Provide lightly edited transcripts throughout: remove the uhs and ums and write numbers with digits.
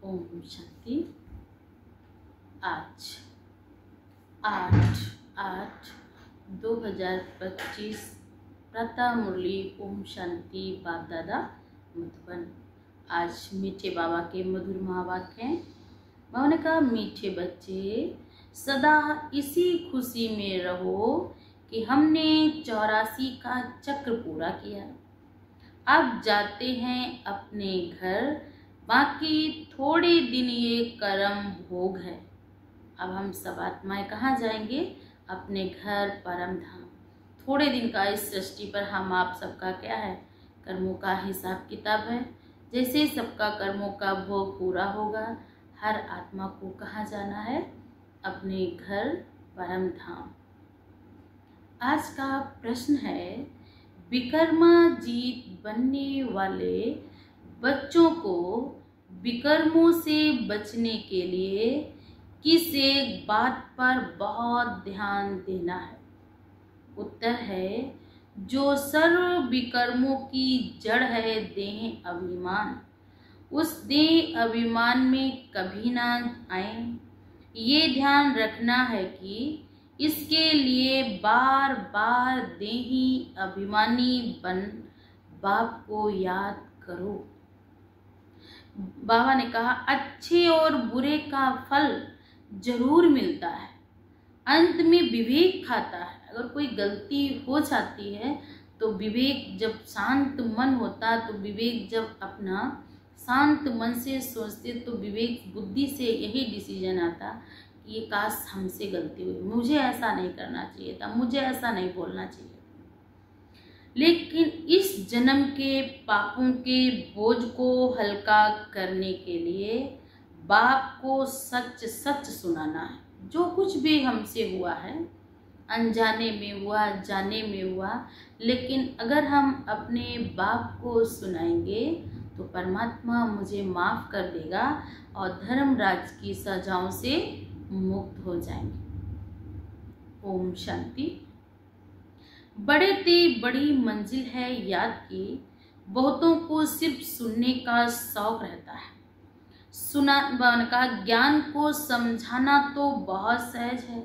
ओम शांति। आज 8/8/2025 प्रातः मुरली ओम शांति बाप दादा मधुबन। आज मीठे बाबा के मधुर महावाक्य हैं। बाबा ने कहा, मीठे बच्चे सदा इसी खुशी में रहो कि हमने 84 का चक्र पूरा किया। अब जाते हैं अपने घर, बाकी थोड़े दिन ये कर्म भोग है। अब हम सब आत्माएं कहाँ जाएंगे? अपने घर परम धाम। थोड़े दिन का इस सृष्टि पर हम आप सबका क्या है? कर्मों का हिसाब किताब है। जैसे सबका कर्मों का भोग पूरा होगा, हर आत्मा को कहाँ जाना है? अपने घर परम धाम। आज का प्रश्न है, विकर्माजीत बनने वाले बच्चों को विकर्मों से बचने के लिए किस एक बात पर बहुत ध्यान देना है? उत्तर है, जो सर्व विकर्मों की जड़ है देह अभिमान, उस देह अभिमान में कभी ना आए। ये ध्यान रखना है कि इसके लिए बार बार देही अभिमानी बन बाप को याद करो। बाबा ने कहा, अच्छे और बुरे का फल जरूर मिलता है, अंत में विवेक खाता है। अगर कोई गलती हो जाती है तो विवेक, जब शांत मन होता तो विवेक जब अपना शांत मन से सोचते तो विवेक बुद्धि से यही डिसीजन आता कि ये काश हमसे गलती हुई, मुझे ऐसा नहीं करना चाहिए था, मुझे ऐसा नहीं बोलना चाहिए। लेकिन इस जन्म के पापों के बोझ को हल्का करने के लिए बाप को सच सच सुनाना है। जो कुछ भी हमसे हुआ है, अनजाने में हुआ, जाने में हुआ, लेकिन अगर हम अपने बाप को सुनाएंगे तो परमात्मा मुझे माफ़ कर देगा और धर्मराज की सजाओं से मुक्त हो जाएंगे। ओम शांति। बड़े ते बड़ी मंजिल है याद की, बहुतों को सिर्फ सुनने का शौक रहता है। सुना का ज्ञान को समझाना तो बहुत सहज है,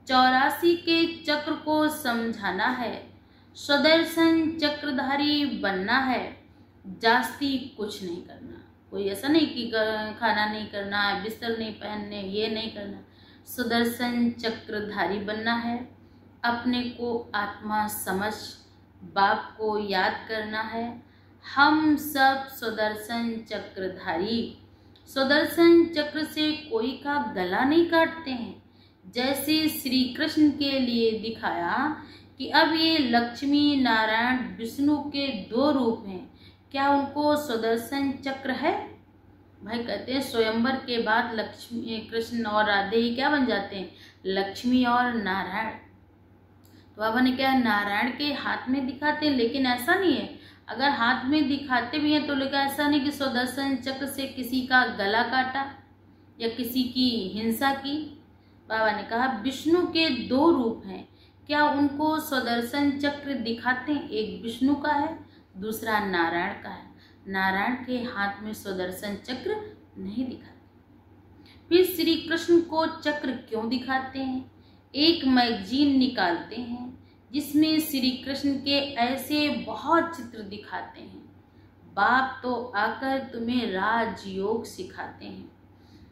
84 के चक्र को समझाना है, सुदर्शन चक्रधारी बनना है, जास्ती कुछ नहीं करना। कोई ऐसा नहीं कि खाना नहीं करना है, बिस्तर नहीं पहनने, ये नहीं करना। सुदर्शन चक्रधारी बनना है, अपने को आत्मा समझ बाप को याद करना है। हम सब सुदर्शन चक्रधारी, सुदर्शन चक्र से कोई का गला नहीं काटते हैं। जैसे श्री कृष्ण के लिए दिखाया कि अब ये लक्ष्मी नारायण विष्णु के 2 रूप हैं, क्या उनको सुदर्शन चक्र है? भाई कहते हैं स्वयंवर के बाद लक्ष्मी कृष्ण और राधे ही क्या बन जाते हैं? लक्ष्मी और नारायण। तो बाबा ने क्या नारायण के हाथ में दिखाते हैं, लेकिन ऐसा नहीं है। अगर हाथ में दिखाते भी हैं तो लेकिन ऐसा नहीं कि सुदर्शन चक्र से किसी का गला काटा या किसी की हिंसा की। बाबा ने कहा विष्णु के 2 रूप हैं, क्या उनको सुदर्शन चक्र दिखाते हैं? एक विष्णु का है, दूसरा नारायण का है। नारायण के हाथ में सुदर्शन चक्र नहीं दिखाते। फिर श्री कृष्ण को चक्र क्यों दिखाते हैं? एक मैगजीन निकालते हैं जिसमें श्री कृष्ण के ऐसे बहुत चित्र दिखाते हैं। बाप तो आकर तुम्हें राजयोग सिखाते हैं।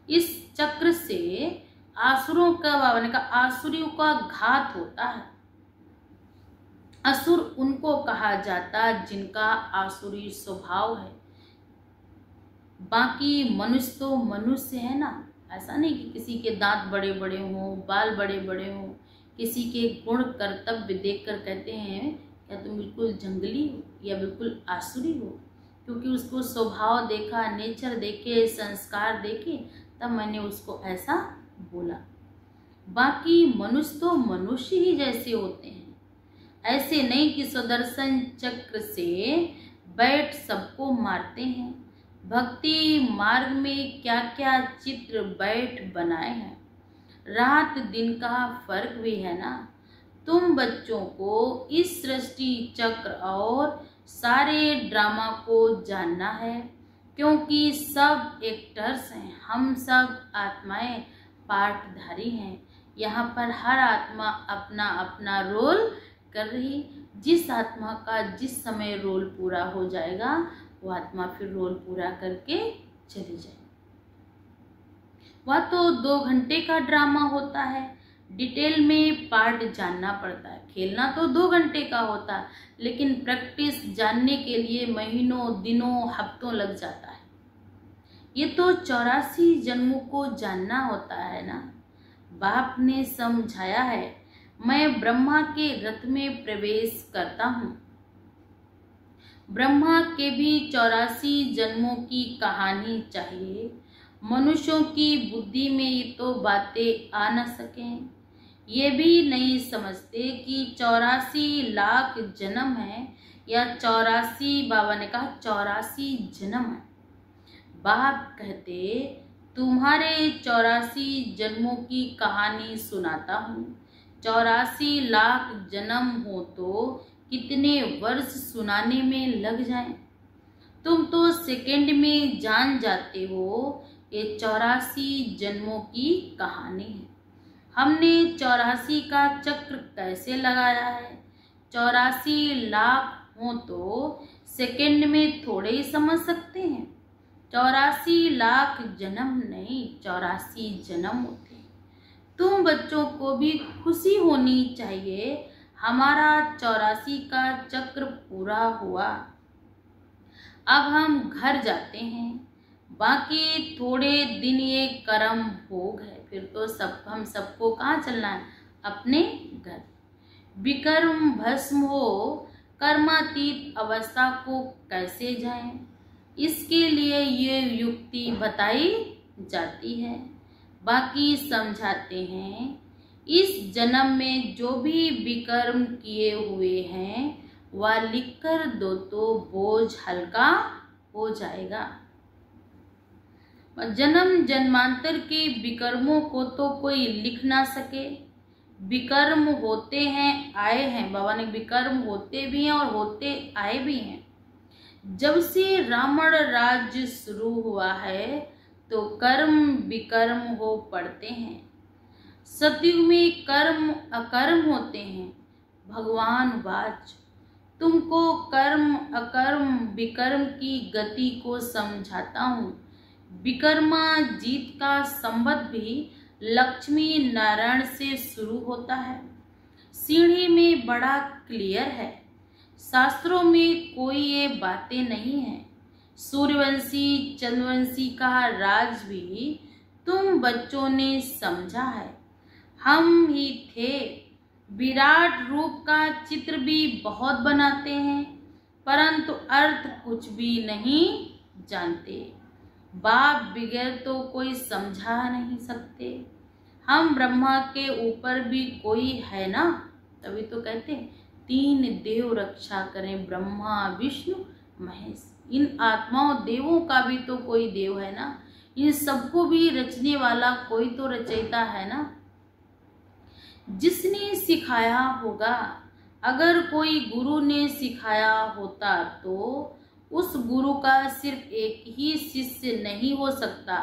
इस चक्र से आसुरों का, बाबा ने कहा, आसुरियों का घात होता है। असुर उनको कहा जाता जिनका आसुरी स्वभाव है। बाकी मनुष्य तो मनुष्य है ना। ऐसा नहीं कि किसी के दांत बड़े बड़े हों, बाल बड़े बड़े हों, किसी के गुण कर्तव्य देखकर कहते हैं क्या तुम बिल्कुल जंगली हो या बिल्कुल आसुरी हो, क्योंकि उसको स्वभाव देखा, नेचर देखे, संस्कार देखे, तब मैंने उसको ऐसा बोला। बाकी मनुष्य तो मनुष्य ही जैसे होते हैं। ऐसे नहीं कि सुदर्शन चक्र से बैठ सबको मारते हैं। भक्ति मार्ग में क्या क्या चित्र बैठ बनाए हैं। रात दिन का फर्क भी है ना। तुम बच्चों को इस सृष्टि चक्र और सारे ड्रामा को जानना है। क्योंकि सब एक्टर्स हैं, हम सब आत्माएं पाठधारी हैं। यहाँ पर हर आत्मा अपना अपना रोल कर रही। जिस आत्मा का जिस समय रोल पूरा हो जाएगा वो आत्मा फिर रोल पूरा करके चली जाएगी। वह तो 2 घंटे का ड्रामा होता है, डिटेल में पार्ट जानना पड़ता है। खेलना तो 2 घंटे का होता है, लेकिन प्रैक्टिस जानने के लिए महीनों, दिनों, हफ्तों लग जाता है। ये तो 84 जन्मों को जानना होता है ना। बाप ने समझाया है, मैं ब्रह्मा के रथ में प्रवेश करता हूँ। ब्रह्मा के भी 84 जन्मों की कहानी चाहिए। मनुष्यों की बुद्धि में ये तो बातें आ न सकें। ये भी नहीं समझते कि 84 लाख जन्म है या 84, बाबा ने कहा 84 जन्म है। बाप कहते तुम्हारे 84 जन्मों की कहानी सुनाता हूँ। 84 लाख जन्म हो तो कितने वर्ष सुनाने में लग जाएं। तुम तो सेकंड में जान जाते हो। ये 84 जन्मों की कहानी है। हमने 84 का चक्र कैसे लगाया है। 84 लाख हो तो सेकंड में थोड़े ही समझ सकते हैं। 84 लाख जन्म नहीं, 84 जन्म होते हैं। तुम बच्चों को भी खुशी होनी चाहिए, हमारा 84 का चक्र पूरा हुआ। अब हम घर जाते हैं। बाकी थोड़े दिन ये कर्म भोग है, फिर तो हम सबको कहाँ चलना है, अपने घर। विकर्म भस्म हो कर्मातीत अवस्था को कैसे जाएं, इसके लिए ये युक्ति बताई जाती है। बाकी समझाते हैं, इस जन्म में जो भी विकर्म किए हुए हैं वह लिख कर दो तो बोझ हल्का हो जाएगा। जन्म जन्मांतर के विकर्मों को तो कोई लिख ना सके। विकर्म होते हैं, आए हैं। बाबा ने विकर्म होते भी हैं और होते आए भी हैं। जब से रावण राज्य शुरू हुआ है तो कर्म विकर्म हो पड़ते हैं। सतयुग में कर्म अकर्म होते हैं। भगवान वाच तुमको कर्म अकर्म विकर्म की गति को समझाता हूँ। विकर्मा जीत का संबंध भी लक्ष्मी नारायण से शुरू होता है। सीढ़ी में बड़ा क्लियर है, शास्त्रों में कोई ये बातें नहीं है। सूर्यवंशी चंद्रवंशी का राज भी तुम बच्चों ने समझा है। हम ही थे। विराट रूप का चित्र भी बहुत बनाते हैं, परंतु अर्थ कुछ भी नहीं जानते। बाप बगैर तो कोई समझा नहीं सकते। हम ब्रह्मा के ऊपर भी कोई है ना, तभी तो कहते हैं 3 देव रक्षा करें, ब्रह्मा विष्णु महेश। इन आत्माओं देवों का भी तो कोई देव है ना, इन सबको भी रचने वाला कोई तो रचयिता है ना, जिसने सिखाया होगा। अगर कोई गुरु ने सिखाया होता तो उस गुरु का सिर्फ एक ही शिष्य नहीं हो सकता।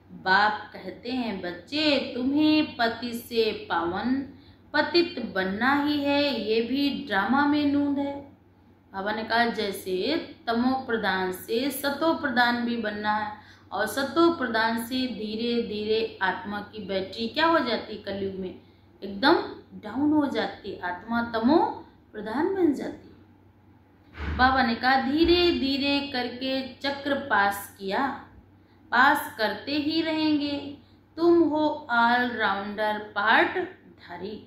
बाप कहते हैं, बच्चे तुम्हें पति से पावन पतित बनना ही है, ये भी ड्रामा में नूंद है। बाबा ने कहा जैसे तमो प्रधान से सतो प्रधान भी बनना है, और सतो प्रधान से धीरे धीरे आत्मा की बैटरी क्या हो जाती, कलयुग में एकदम डाउन हो जाती, आत्मा तमो प्रधान बन जाती। बाबा ने कहा धीरे धीरे करके चक्र पास किया, पास करते ही रहेंगे। तुम हो ऑलराउंडर पार्टधारी।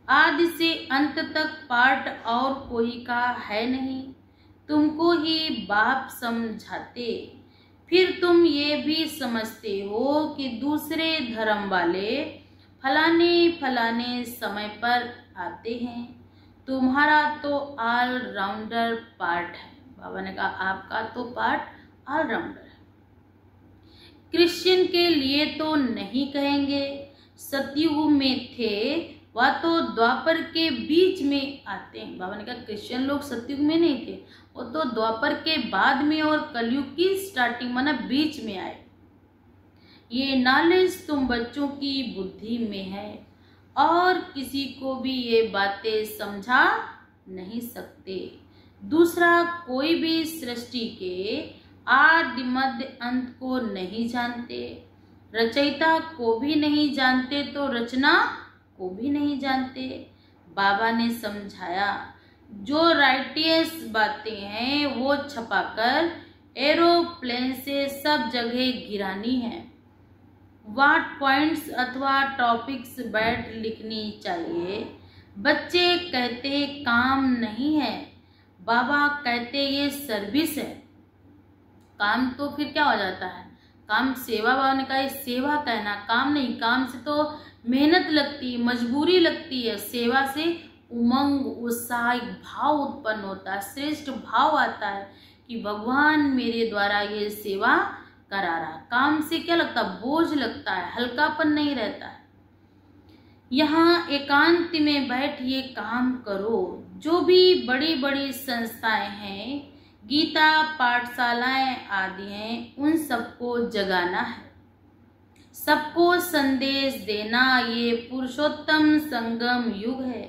आदि से अंत तक पार्ट और कोई का है नहीं, तुमको ही बाप समझाते। फिर तुम ये भी समझते हो कि दूसरे धर्म वाले फलाने फलाने समय पर आते हैं। तुम्हारा तो ऑलराउंडर पार्ट है। बाबा ने कहा आपका तो पार्ट ऑलराउंडर है। क्रिश्चियन के लिए तो नहीं कहेंगे, सतयुग में थे वह तो द्वापर के बीच में आते हैं। बाबा ने कहा क्रिश्चियन लोग सतयुग में नहीं थे, वो तो द्वापर के बाद में और कलयुग की स्टार्टिंग माना बीच में आए। ये नॉलेज तुम बच्चों की बुद्धि में है और किसी को भी ये बातें समझा नहीं सकते। दूसरा कोई भी सृष्टि के आदि मध्य अंत को नहीं जानते, रचयिता को भी नहीं जानते तो रचना को भी नहीं जानते। बाबा ने समझाया जो राइटियस बातें हैं वो छपाकर एरोप्लेन से सब जगह गिरानी है। वाट पॉइंट्स अथवा टॉपिक्स बैठ लिखनी चाहिए। बच्चे कहते काम नहीं है, बाबा कहते ये सर्विस है। काम तो फिर क्या हो जाता है, काम सेवा। बाबा ने कहा सेवा कहना काम नहीं, काम से तो मेहनत लगती है, मजबूरी लगती है। सेवा से उमंग उत्साह भाव उत्पन्न होता है, श्रेष्ठ भाव आता है कि भगवान मेरे द्वारा ये सेवा करा रहा। काम से क्या लगता है, बोझ लगता है, हल्कापन नहीं रहता है। यहाँ एकांत में बैठ ये काम करो। जो भी बड़ी बड़ी संस्थाएं हैं, गीता पाठशालाएं आदि हैं, उन सबको जगाना है, सबको संदेश देना। ये पुरुषोत्तम संगम युग है।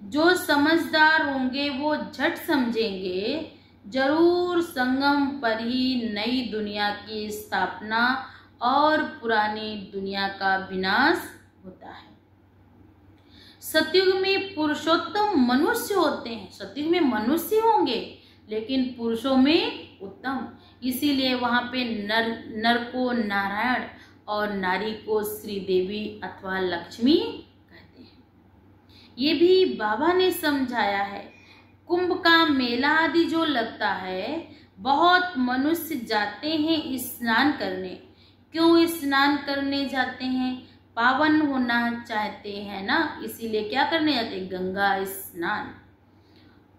जो समझदार होंगे वो झट समझेंगे जरूर संगम पर ही नई दुनिया की स्थापना और पुरानी दुनिया का विनाश होता है। सतयुग में पुरुषोत्तम मनुष्य होते हैं, सतयुग में मनुष्य होंगे लेकिन पुरुषों में उत्तम। इसीलिए वहां पे नर को नारायण और नारी को श्रीदेवी अथवा लक्ष्मी कहते हैं। ये भी बाबा ने समझाया है। कुंभ का मेला आदि जो लगता है, बहुत मनुष्य जाते हैं स्नान करने। क्यों स्नान करने जाते हैं, पावन होना चाहते हैं ना, इसीलिए क्या करने जाते हैं, गंगा स्नान।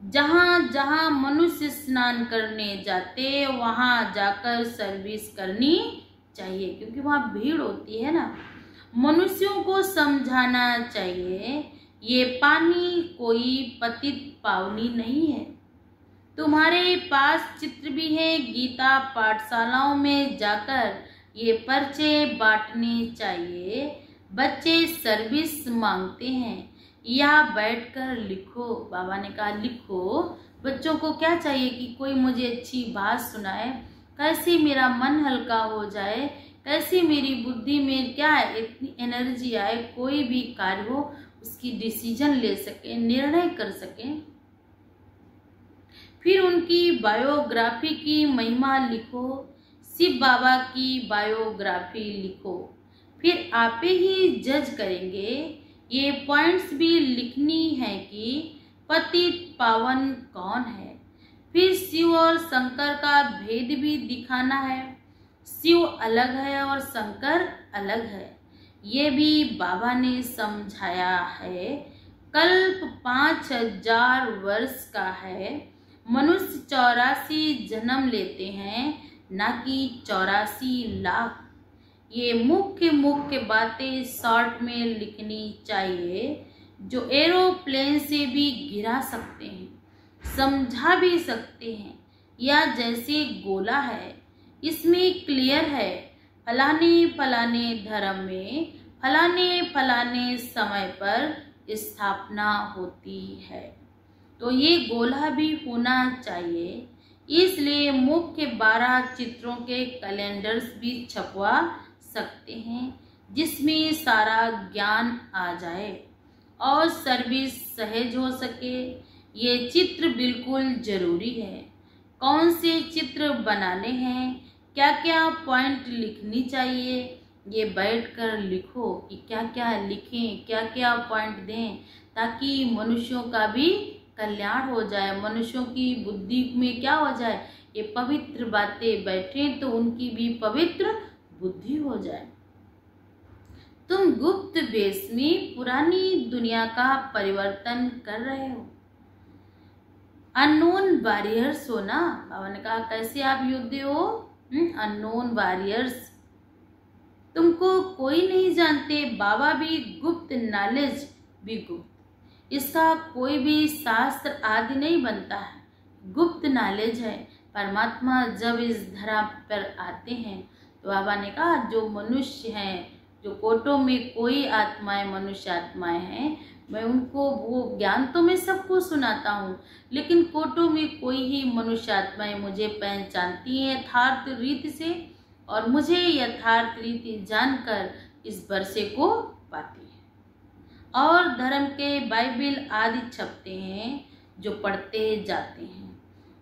जहाँ जहाँ मनुष्य स्नान करने जाते वहाँ जाकर सर्विस करनी चाहिए, क्योंकि वहाँ भीड़ होती है ना। मनुष्यों को समझाना चाहिए ये पानी कोई पतित पावनी नहीं है। तुम्हारे पास चित्र भी है, गीता पाठशालाओं में जाकर ये पर्चे बांटने चाहिए। बच्चे सर्विस मांगते हैं, या बैठकर लिखो। बाबा ने कहा लिखो। बच्चों को क्या चाहिए कि कोई मुझे अच्छी बात सुनाए, कैसे मेरा मन हल्का हो जाए, कैसे मेरी बुद्धि में क्या है इतनी एनर्जी आए, कोई भी कार्य हो उसकी डिसीजन ले सके, निर्णय कर सके। फिर उनकी बायोग्राफी की महिमा लिखो, शिव बाबा की बायोग्राफी लिखो। फिर आप ही जज करेंगे। ये पॉइंट्स भी लिखनी है कि पतित पावन कौन है। फिर शिव और शंकर का भेद भी दिखाना है। शिव अलग है और शंकर अलग है, ये भी बाबा ने समझाया है। कल्प 5000 वर्ष का है। मनुष्य 84 जन्म लेते हैं, ना कि 84 लाख। ये मुख्य मुख्य बातें शॉर्ट में लिखनी चाहिए, जो एरोप्लेन से भी गिरा सकते हैं, समझा भी सकते हैं। या जैसे गोला है, इसमें क्लियर है फलाने फलाने धर्म में फलाने फलाने समय पर स्थापना होती है, तो ये गोला भी होना चाहिए। इसलिए मुख्य 12 चित्रों के कैलेंडर्स भी छपवा सकते हैं, जिसमें सारा ज्ञान आ जाए और सर्विस सहज हो सके। ये चित्र बिल्कुल जरूरी है। कौन से चित्र बनाने हैं, क्या क्या पॉइंट लिखनी चाहिए, ये बैठकर लिखो कि क्या क्या लिखें, क्या क्या पॉइंट दें, ताकि मनुष्यों का भी कल्याण हो जाए, मनुष्यों की बुद्धि में क्या हो जाए, ये पवित्र बातें बैठें तो उनकी भी पवित्र बुद्धि हो जाए। तुम गुप्त वेश में पुरानी दुनिया का परिवर्तन कर रहे हो। अननोन वॉरियर्स हो ना। बाबा ने कहा कैसे आप योद्धे हो, अननोन वॉरियर्स। तुमको कोई नहीं जानते। बाबा भी गुप्त नॉलेज भी गुप्त। इसका कोई भी शास्त्र आदि नहीं बनता है, गुप्त नॉलेज है। परमात्मा जब इस धरा पर आते हैं तो बाबा ने कहा जो मनुष्य हैं, जो कोटों में कोई आत्माएं मनुष्य आत्माएं हैं, मैं उनको वो ज्ञान तो मैं सबको सुनाता हूँ, लेकिन कोटों में कोई ही मनुष्य आत्माएं मुझे पहचानती हैं यथार्थ रीति से, और मुझे यथार्थ रीति जानकर इस वर्षे को पाती है। और धर्म के बाइबिल आदि छपते हैं जो पढ़ते जाते हैं।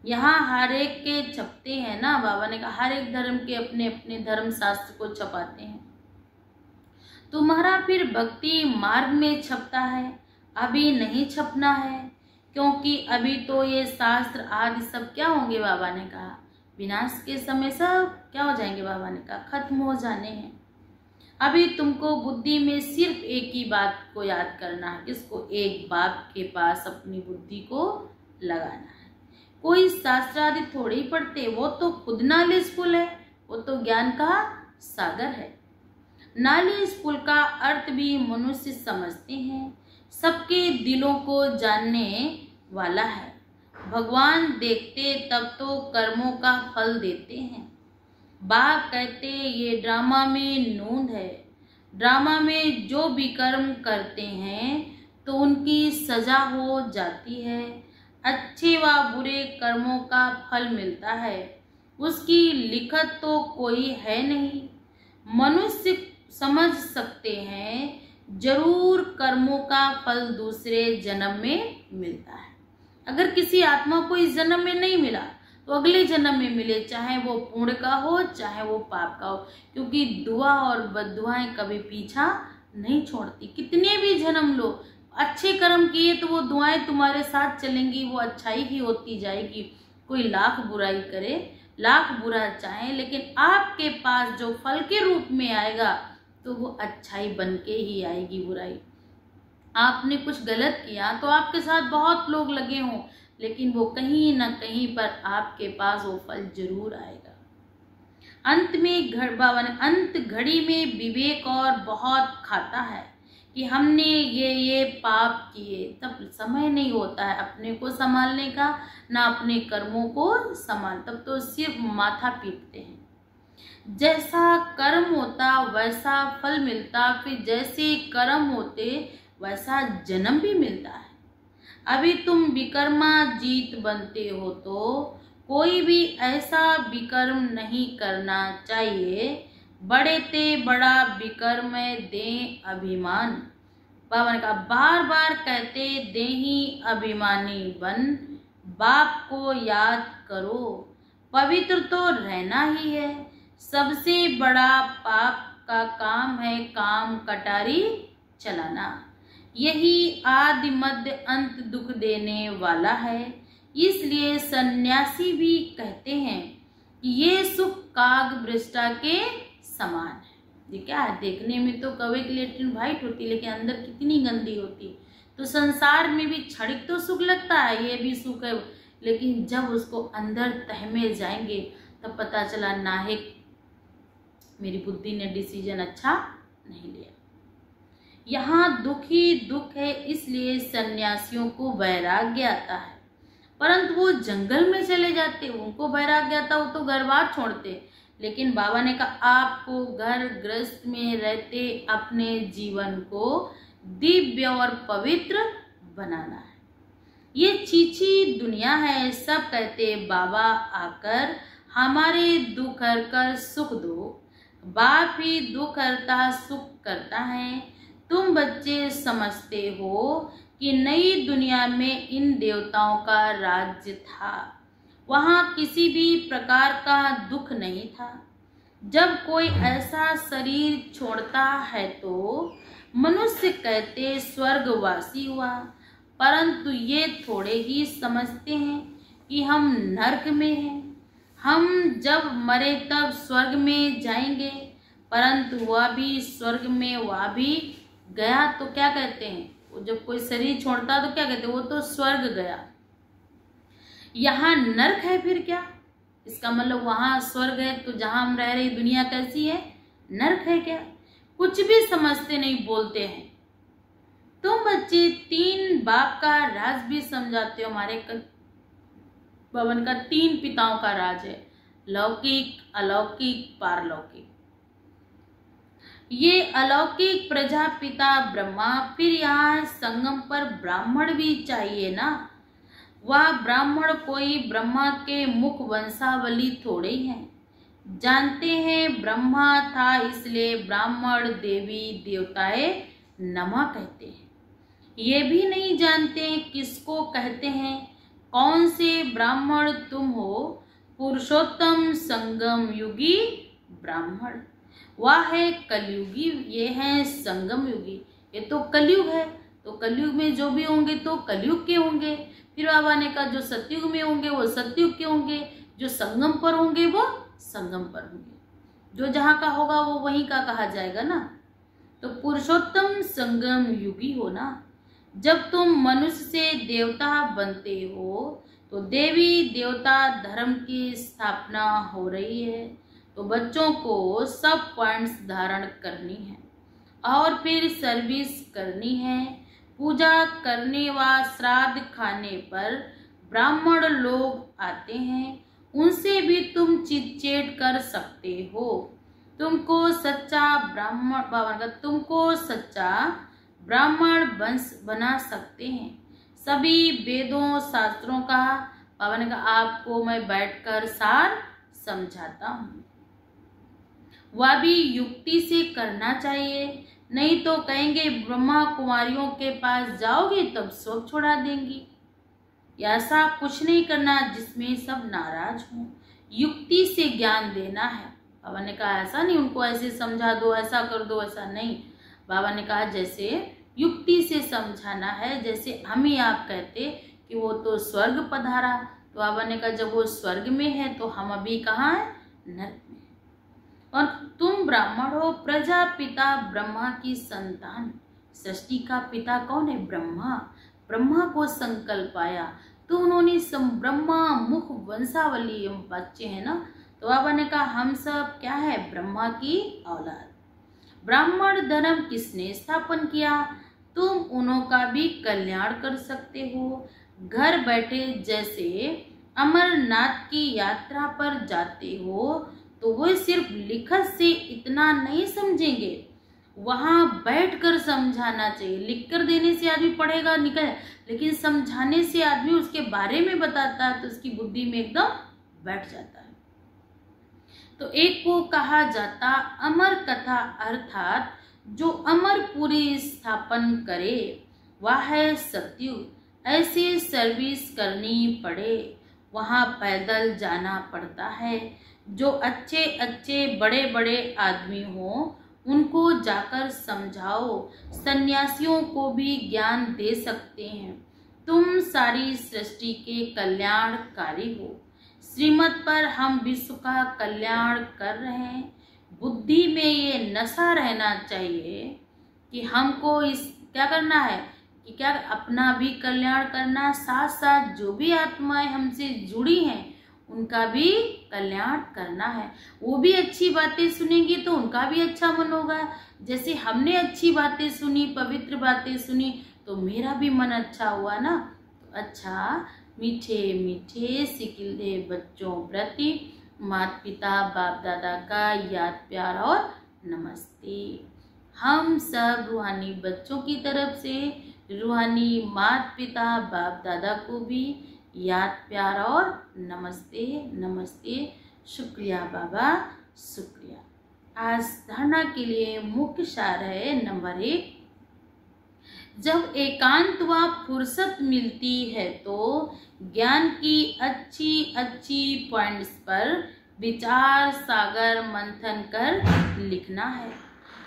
यहाँ हर एक के छपते हैं ना, बाबा ने कहा हर एक धर्म के अपने अपने धर्म शास्त्र को छपाते हैं। तुम्हारा फिर भक्ति मार्ग में छपता है, अभी नहीं छपना है, क्योंकि अभी तो ये शास्त्र आदि सब क्या होंगे, बाबा ने कहा विनाश के समय सब क्या हो जाएंगे, बाबा ने कहा खत्म हो जाने हैं। अभी तुमको बुद्धि में सिर्फ एक ही बात को याद करना है, किसको, एक बाप के पास अपनी बुद्धि को लगाना है। कोई शास्त्र आदि थोड़े ही पढ़ते, वो तो खुद नॉलेजफुल है, वो तो ज्ञान का सागर है। नॉलेजफुल का अर्थ भी मनुष्य समझते हैं, सबके दिलों को जानने वाला है। भगवान देखते तब तो कर्मों का फल देते हैं। बाप कहते ये ड्रामा में नूंद है, ड्रामा में जो भी कर्म करते हैं तो उनकी सजा हो जाती है। अच्छे व बुरे कर्मों का फल मिलता है, उसकी लिखत तो कोई है नहीं। मनुष्य समझ सकते हैं जरूर कर्मों का फल दूसरे जन्म में मिलता है। अगर किसी आत्मा को इस जन्म में नहीं मिला तो अगले जन्म में मिले, चाहे वो पुण्य का हो चाहे वो पाप का हो, क्योंकि दुआ और बद्दुआएं कभी पीछा नहीं छोड़ती। कितने भी जन्म लो, अच्छे कर्म किए तो वो दुआएं तुम्हारे साथ चलेंगी, वो अच्छाई ही होती जाएगी। कोई लाख बुराई करे, लाख बुरा चाहे, लेकिन आपके पास जो फल के रूप में आएगा तो वो अच्छाई बन के ही आएगी। बुराई, आपने कुछ गलत किया तो आपके साथ बहुत लोग लगे हों, लेकिन वो कहीं ना कहीं पर आपके पास वो फल जरूर आएगा। अंत में बाबा ने अंत घड़ी में विवेक और बहुत खाता है कि हमने ये पाप किए, तब समय नहीं होता है अपने को संभालने का, ना अपने कर्मों को संभाल, तब तो सिर्फ माथा पीटते हैं। जैसा कर्म होता वैसा फल मिलता, फिर जैसे कर्म होते वैसा जन्म भी मिलता है। अभी तुम विकर्मा जीत बनते हो तो कोई भी ऐसा विकर्म नहीं करना चाहिए। बड़े ते बड़ा विकर्म दे अभिमान। बाबा ने कहा बार बार कहते दे ही अभिमानी बन, बाप को याद करो, पवित्र तो रहना ही है। सबसे बड़ा पाप का काम है काम कटारी चलाना, यही आदि मध्य अंत दुख देने वाला है। इसलिए सन्यासी भी कहते हैं कि ये सुख काग वृष्टा के समान है। ये क्या है, देखने में तो कौवे की लेटरिन वाइट होती, लेकिन अंदर कितनी गंदी होती। तो संसार में भी क्षणिक तो सुख लगता है, ये भी सुख है, लेकिन जब उसको अंदर तह में जाएंगे तब पता चला नाहिक मेरी बुद्धि ने डिसीजन अच्छा नहीं लिया। यहाँ दुख ही दुख है, इसलिए सन्यासियों को वैराग्य आता है, परंतु वो जंगल में चले जाते, उनको वैराग्य आता, वो तो घर बार छोड़ते। लेकिन बाबा ने कहा आपको घर गृहस्थ में रहते अपने जीवन को दिव्य और पवित्र बनाना है। ये चीची दुनिया है, सब कहते बाबा आकर हमारे दुख हर कर सुख दो। बाप ही दुख हरता सुख करता है। तुम बच्चे समझते हो कि नई दुनिया में इन देवताओं का राज्य था, वहाँ किसी भी प्रकार का दुख नहीं था। जब कोई ऐसा शरीर छोड़ता है तो मनुष्य कहते स्वर्गवासी हुआ, परंतु ये थोड़े ही समझते हैं कि हम नरक में हैं। हम जब मरे तब स्वर्ग में जाएंगे, परंतु वह भी स्वर्ग में वह भी गया तो क्या कहते हैं, वो जब कोई शरीर छोड़ता तो क्या कहते हैं, वो तो स्वर्ग गया। यहाँ नरक है फिर क्या, इसका मतलब वहाँ स्वर्ग है तो जहाँ हम रह रहे दुनिया कैसी है, नरक है क्या। कुछ भी समझते नहीं, बोलते हैं। तुम बच्चे 3 बाप का राज भी समझाते हो। हमारे भवन का 3 पिताओं का राज है, लौकिक, अलौकिक, पारलौकिक। ये अलौकिक प्रजापिता ब्रह्मा, फिर यहाँ संगम पर ब्राह्मण भी चाहिए ना। वह ब्राह्मण कोई ब्रह्मा के मुख वंशावली थोड़े ही हैं। जानते हैं ब्रह्मा था इसलिए ब्राह्मण देवी देवताएं नमः कहते हैं। ये भी नहीं जानते किसको कहते हैं। कौन से ब्राह्मण तुम हो? पुरुषोत्तम संगम युगी ब्राह्मण। वह है कलयुगी, ये है संगम युगी। ये तो कलयुग है, तो कलयुग में जो भी होंगे तो कलयुग के होंगे। फिर बाबा ने कहा जो सतयुग में होंगे वो सतयुग के होंगे, जो संगम पर होंगे वो संगम पर होंगे। जो जहाँ का होगा वो वहीं का कहा जाएगा ना। तो पुरुषोत्तम संगम युगी हो ना। जब तुम मनुष्य से देवता बनते हो तो देवी देवता धर्म की स्थापना हो रही है। तो बच्चों को सब पॉइंट्स धारण करनी है और फिर सर्विस करनी है। पूजा करने व श्राद्ध खाने पर ब्राह्मण लोग आते हैं, उनसे भी तुम चिटचैट कर सकते हो। तुमको सच्चा ब्राह्मण वंश बना सकते हैं। सभी वेदों शास्त्रों का बाबा ने कहा आपको मैं बैठकर सार समझाता हूँ। वह भी युक्ति से करना चाहिए, नहीं तो कहेंगे ब्रह्मा कुमारियों के पास जाओगे तब सब छोड़ा देंगी। ऐसा कुछ नहीं करना जिसमें सब नाराज हों। युक्ति से ज्ञान देना है। बाबा ने कहा ऐसा नहीं उनको ऐसे समझा दो, ऐसा कर दो, ऐसा नहीं। बाबा ने कहा जैसे युक्ति से समझाना है। जैसे हम ही आप कहते कि वो तो स्वर्ग पधारा, तो बाबा ने कहा जब वो स्वर्ग में है तो हम अभी कहाँ हैं? नरक में। और तुम ब्राह्मण हो, प्रजापिता ब्रह्मा की संतान। सृष्टि का पिता कौन है? ब्रह्मा। ब्रह्मा को संकल्प आया तो उन्होंने ब्रह्मा मुख वंशावली बच्चे हैं ना। तो बाबा ने कहा हम सब क्या है? ब्रह्मा की औलाद। ब्राह्मण धर्म किसने स्थापन किया? तुम उन्हों का भी कल्याण कर सकते हो। घर बैठे जैसे अमरनाथ की यात्रा पर जाते हो तो वो सिर्फ लिखत से इतना नहीं समझेंगे, वहां बैठकर समझाना चाहिए। लिखकर देने से आदमी पढ़ेगा निकल, लेकिन समझाने से आदमी उसके बारे में बताता है तो उसकी बुद्धि में एकदम बैठ जाता है। तो एक को कहा जाता अमर कथा, अर्थात जो अमरपुरी स्थापन करे वह है सतयुग। ऐसे सर्विस करनी पड़े वहां पैदल जाना पड़ता है। जो अच्छे अच्छे बड़े बड़े आदमी हों उनको जाकर समझाओ। सन्यासियों को भी ज्ञान दे सकते हैं। तुम सारी सृष्टि के कल्याणकारी हो। श्रीमत पर हम विश्व का कल्याण कर रहे हैं। बुद्धि में ये नशा रहना चाहिए कि हमको इस क्या करना है कि क्या अपना भी कल्याण करना, साथ साथ जो भी आत्माएं हमसे जुड़ी हैं उनका भी कल्याण करना है। वो भी अच्छी बातें सुनेंगी तो उनका भी अच्छा मन होगा। जैसे हमने अच्छी बातें सुनी, पवित्र बातें सुनी तो मेरा भी मन अच्छा हुआ ना। तो अच्छा मीठे मीठे सिकिलदे बच्चों प्रति माता पिता बाप दादा का याद प्यार और नमस्ते। हम सब रूहानी बच्चों की तरफ से रूहानी माता पिता बाप दादा को भी याद प्यार और नमस्ते नमस्ते। शुक्रिया बाबा, शुक्रिया। आज धारणा के लिए मुख्य सार है नंबर 1, जब एकांत व फुर्सत मिलती है तो ज्ञान की अच्छी अच्छी पॉइंट्स पर विचार सागर मंथन कर लिखना है।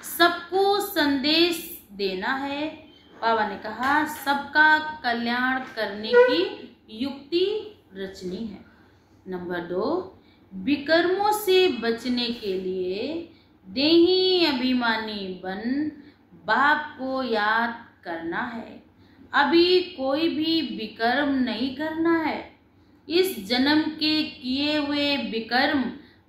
सबको संदेश देना है। बाबा ने कहा सबका कल्याण करने की युक्ति रचनी है। नंबर 2, विकर्मों से बचने के लिए देही अभिमानी बन बाप को याद करना है। अभी कोई भी विकर्म नहीं करना है। इस जन्म के किए हुए विकर्म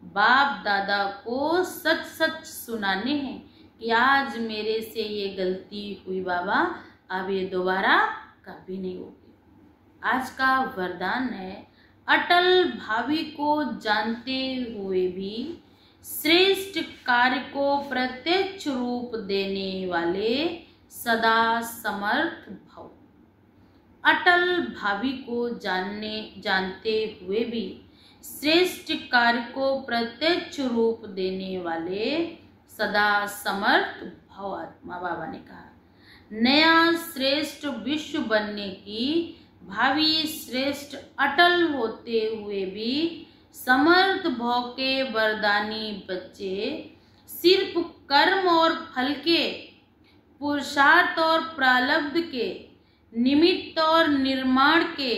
बाप दादा को सच सच सुनाने हैं कि आज मेरे से ये गलती हुई बाबा, अब ये दोबारा कभी नहीं होगी। आज का वरदान है, अटल भावी को जानते हुए भी श्रेष्ठ कार्य को प्रत्यक्ष रूप देने वाले सदा समर्थ भव। अटल भावी को जानते हुए भी श्रेष्ठ कार्य को प्रत्यक्ष रूप देने वाले सदा समर्थ भव आत्मा। बाबा ने कहा, नया श्रेष्ठ विश्व बनने की भावी श्रेष्ठ अटल होते हुए भी समर्थ भव के वरदानी बच्चे सिर्फ कर्म और फल के, पुरुषार्थ और प्रारब्ध के, निमित्त और निर्माण के,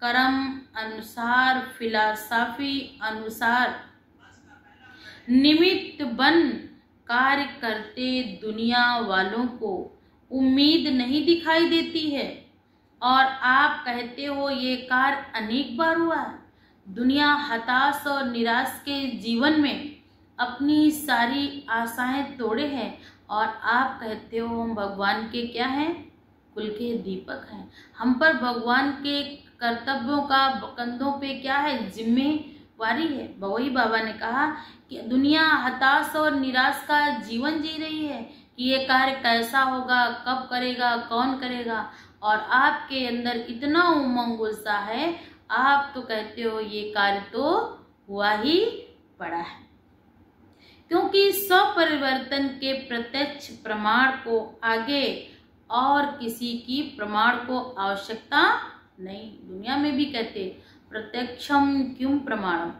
कर्म अनुसार, फिलॉसफी अनुसार निमित्त बन कार्य करते दुनिया वालों को उम्मीद नहीं दिखाई देती है। और आप कहते हो ये कार्य अनेक बार हुआ है। दुनिया हताश और निराश के जीवन में अपनी सारी आशाएं तोड़े हैं, और आप कहते हो हम भगवान के क्या हैं, कुल के दीपक हैं। हम पर भगवान के कर्तव्यों का कंधों पे क्या है, जिम्मेवारी है। वही बाबा ने कहा कि दुनिया हताश और निराश का जीवन जी रही है कि ये कार्य कैसा होगा, कब करेगा, कौन करेगा, और आपके अंदर इतना उमंग उत्साह है, आप तो कहते हो ये कार्य तो हुआ ही पड़ा है। क्योंकि स्वपरिवर्तन के प्रत्यक्ष प्रमाण को आगे और किसी की प्रमाण को आवश्यकता नहीं। दुनिया में भी कहते प्रत्यक्षम क्यों प्रमाणम।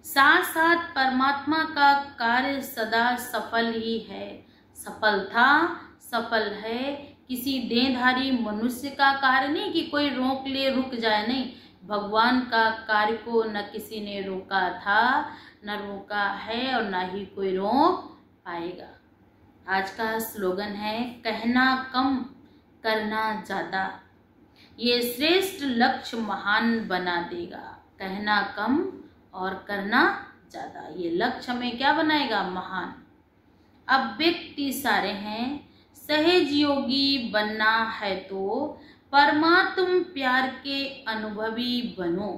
साथ साथ परमात्मा का कार्य सदा सफल ही है, सफल था, सफल है। किसी देहधारी मनुष्य का कार्य नहीं कि कोई रोक ले रुक जाए, नहीं। भगवान का कार्य को न किसी ने रोका था, न रोका है, और न ही कोई रोक पाएगा। आज का स्लोगन है, कहना कम करना ज़्यादा, ये श्रेष्ठ लक्ष्य महान बना देगा। कहना कम और करना ज़्यादा, ये लक्ष्य हमें क्या बनाएगा, महान। अब व्यक्ति सारे हैं, सहज योगी बनना है तो परमात्म प्यार के अनुभवी बनो।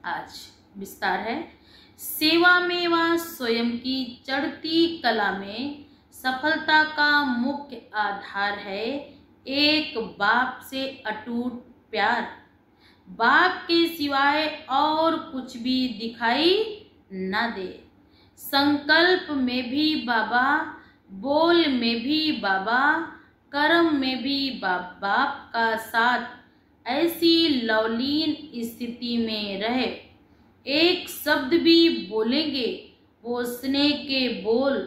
आज विस्तार है, सेवा में व स्वयं की चढ़ती कला में सफलता का मुख्य आधार है एक बाप से अटूट प्यार। बाप के सिवाय और कुछ भी दिखाई न दे। संकल्प में भी बाबा, बोल में भी बाबा, कर्म में भी बाप का साथ। ऐसी लवलीन स्थिति में रहे, एक शब्द भी बोलेंगे वो स्नेह के बोल,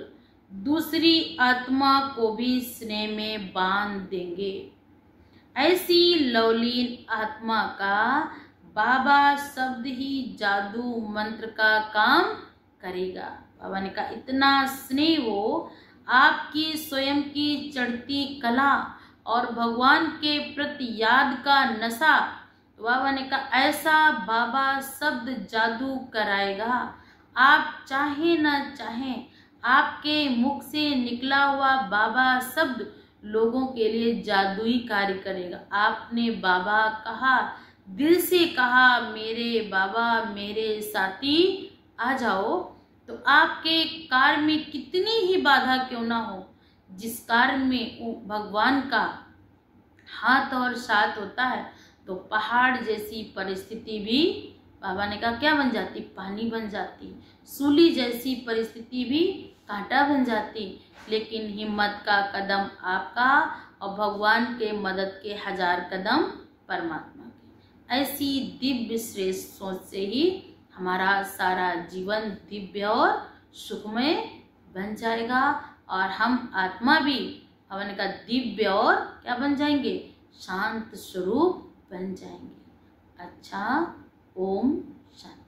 दूसरी आत्मा को भी स्नेह में बांध देंगे। ऐसी लवलीन आत्मा का बाबा शब्द ही जादू मंत्र का काम करेगा। बाबा ने कहा इतना स्नेह हो, आपकी स्वयं की चढ़ती कला और भगवान के प्रति याद का नशा। बाबा ने कहा ऐसा बाबा शब्द जादू कराएगा। आप चाहे न चाहें, आपके मुख से निकला हुआ बाबा शब्द लोगों के लिए जादुई कार्य करेगा। आपने बाबा कहा, दिल से कहा मेरे बाबा मेरे साथी आ जाओ, तो आपके कार्य में कितनी ही बाधा क्यों ना हो, जिस कार्य में भगवान का हाथ और साथ होता है तो पहाड़ जैसी परिस्थिति भी बाबा ने कहा क्या बन जाती, पानी बन जाती। सूली जैसी परिस्थिति भी कांटा बन जाती। लेकिन हिम्मत का कदम आपका और भगवान के मदद के 1000 कदम परमात्मा के। ऐसी दिव्य श्रेष्ठ सोच से ही हमारा सारा जीवन दिव्य और सुखमय बन जाएगा, और हम आत्मा भी हमने कहा दिव्य और क्या बन जाएंगे, शांत स्वरूप बन जाएंगे। अच्छा, ओम शांति।